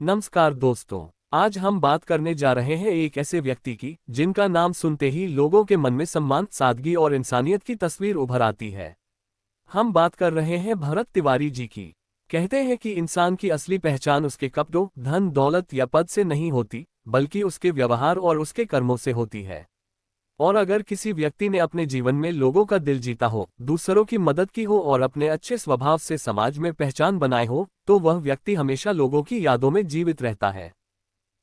नमस्कार दोस्तों। आज हम बात करने जा रहे हैं एक ऐसे व्यक्ति की जिनका नाम सुनते ही लोगों के मन में सम्मान, सादगी और इंसानियत की तस्वीर उभर आती है। हम बात कर रहे हैं भरत तिवारी जी की। कहते हैं कि इंसान की असली पहचान उसके कपड़ों, धन दौलत या पद से नहीं होती, बल्कि उसके व्यवहार और उसके कर्मों से होती है। और अगर किसी व्यक्ति ने अपने जीवन में लोगों का दिल जीता हो, दूसरों की मदद की हो और अपने अच्छे स्वभाव से समाज में पहचान बनाए हो, तो वह व्यक्ति हमेशा लोगों की यादों में जीवित रहता है।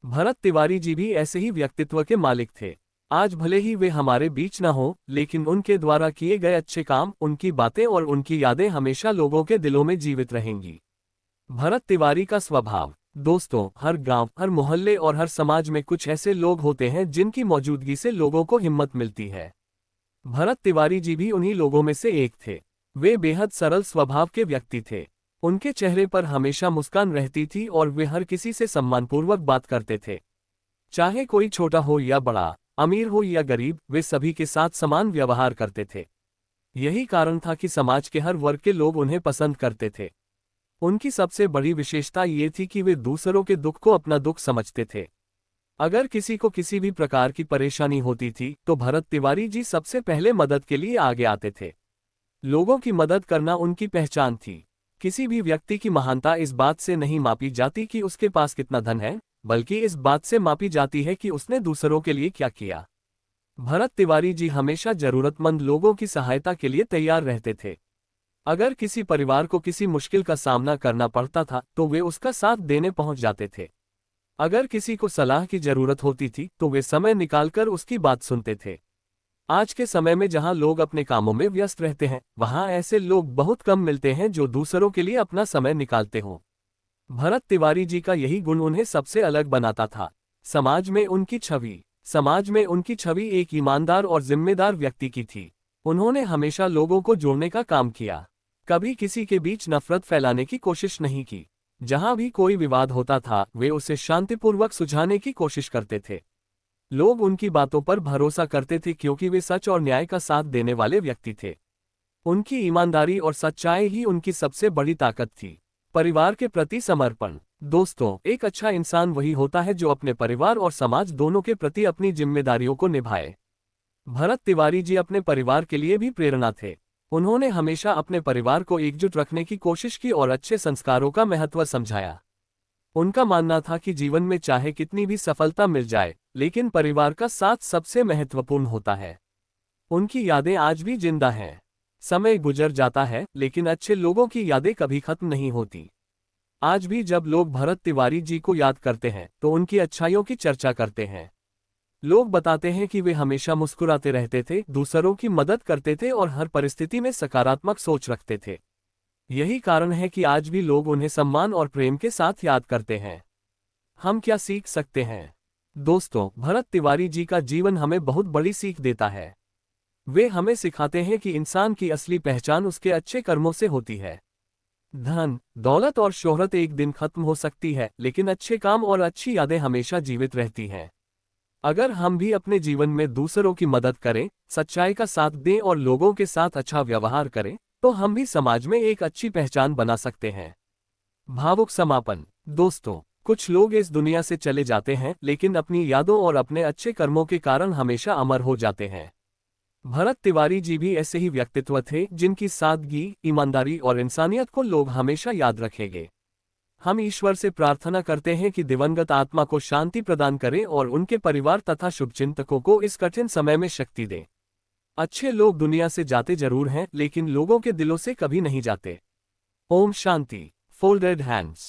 भरत तिवारी जी भी ऐसे ही व्यक्तित्व के मालिक थे। आज भले ही वे हमारे बीच न हो, लेकिन उनके द्वारा किए गए अच्छे काम, उनकी बातें और उनकी यादें हमेशा लोगों के दिलों में जीवित रहेंगी। भरत तिवारी का स्वभाव। दोस्तों, हर गांव, हर मोहल्ले और हर समाज में कुछ ऐसे लोग होते हैं जिनकी मौजूदगी से लोगों को हिम्मत मिलती है। भरत तिवारी जी भी उन्हीं लोगों में से एक थे। वे बेहद सरल स्वभाव के व्यक्ति थे। उनके चेहरे पर हमेशा मुस्कान रहती थी और वे हर किसी से सम्मानपूर्वक बात करते थे। चाहे कोई छोटा हो या बड़ा, अमीर हो या गरीब, वे सभी के साथ समान व्यवहार करते थे। यही कारण था कि समाज के हर वर्ग के लोग उन्हें पसंद करते थे। उनकी सबसे बड़ी विशेषता ये थी कि वे दूसरों के दुख को अपना दुख समझते थे। अगर किसी को किसी भी प्रकार की परेशानी होती थी, तो भरत तिवारी जी सबसे पहले मदद के लिए आगे आते थे। लोगों की मदद करना उनकी पहचान थी। किसी भी व्यक्ति की महानता इस बात से नहीं मापी जाती कि उसके पास कितना धन है, बल्कि इस बात से मापी जाती है कि उसने दूसरों के लिए क्या किया। भरत तिवारी जी हमेशा जरूरतमंद लोगों की सहायता के लिए तैयार रहते थे। अगर किसी परिवार को किसी मुश्किल का सामना करना पड़ता था, तो वे उसका साथ देने पहुंच जाते थे। अगर किसी को सलाह की जरूरत होती थी, तो वे समय निकालकर उसकी बात सुनते थे। आज के समय में जहां लोग अपने कामों में व्यस्त रहते हैं, वहां ऐसे लोग बहुत कम मिलते हैं जो दूसरों के लिए अपना समय निकालते हों। भरत तिवारी जी का यही गुण उन्हें सबसे अलग बनाता था। समाज में उनकी छवि। समाज में उनकी छवि एक ईमानदार और जिम्मेदार व्यक्ति की थी। उन्होंने हमेशा लोगों को जोड़ने का काम किया। कभी किसी के बीच नफरत फैलाने की कोशिश नहीं की। जहां भी कोई विवाद होता था, वे उसे शांतिपूर्वक सुलझाने की कोशिश करते थे। लोग उनकी बातों पर भरोसा करते थे क्योंकि वे सच और न्याय का साथ देने वाले व्यक्ति थे। उनकी ईमानदारी और सच्चाई ही उनकी सबसे बड़ी ताकत थी। परिवार के प्रति समर्पण। दोस्तों, एक अच्छा इंसान वही होता है जो अपने परिवार और समाज दोनों के प्रति अपनी जिम्मेदारियों को निभाए। भरत तिवारी जी अपने परिवार के लिए भी प्रेरणा थे। उन्होंने हमेशा अपने परिवार को एकजुट रखने की कोशिश की और अच्छे संस्कारों का महत्व समझाया। उनका मानना था कि जीवन में चाहे कितनी भी सफलता मिल जाए, लेकिन परिवार का साथ सबसे महत्वपूर्ण होता है। उनकी यादें आज भी जिंदा हैं। समय गुजर जाता है, लेकिन अच्छे लोगों की यादें कभी खत्म नहीं होती। आज भी जब लोग भरत तिवारी जी को याद करते हैं, तो उनकी अच्छाइयों की चर्चा करते हैं। लोग बताते हैं कि वे हमेशा मुस्कुराते रहते थे, दूसरों की मदद करते थे और हर परिस्थिति में सकारात्मक सोच रखते थे। यही कारण है कि आज भी लोग उन्हें सम्मान और प्रेम के साथ याद करते हैं। हम क्या सीख सकते हैं? दोस्तों, भरत तिवारी जी का जीवन हमें बहुत बड़ी सीख देता है। वे हमें सिखाते हैं कि इंसान की असली पहचान उसके अच्छे कर्मों से होती है। धन, दौलत और शोहरत एक दिन खत्म हो सकती है, लेकिन अच्छे काम और अच्छी यादें हमेशा जीवित रहती हैं। अगर हम भी अपने जीवन में दूसरों की मदद करें, सच्चाई का साथ दें और लोगों के साथ अच्छा व्यवहार करें, तो हम भी समाज में एक अच्छी पहचान बना सकते हैं। भावुक समापन। दोस्तों, कुछ लोग इस दुनिया से चले जाते हैं, लेकिन अपनी यादों और अपने अच्छे कर्मों के कारण हमेशा अमर हो जाते हैं। भरत तिवारी जी भी ऐसे ही व्यक्तित्व थे जिनकी सादगी, ईमानदारी और इंसानियत को लोग हमेशा याद रखेंगे। हम ईश्वर से प्रार्थना करते हैं कि दिवंगत आत्मा को शांति प्रदान करें और उनके परिवार तथा शुभचिंतकों को इस कठिन समय में शक्ति दें। अच्छे लोग दुनिया से जाते जरूर हैं, लेकिन लोगों के दिलों से कभी नहीं जाते। ओम शांति। Folded hands.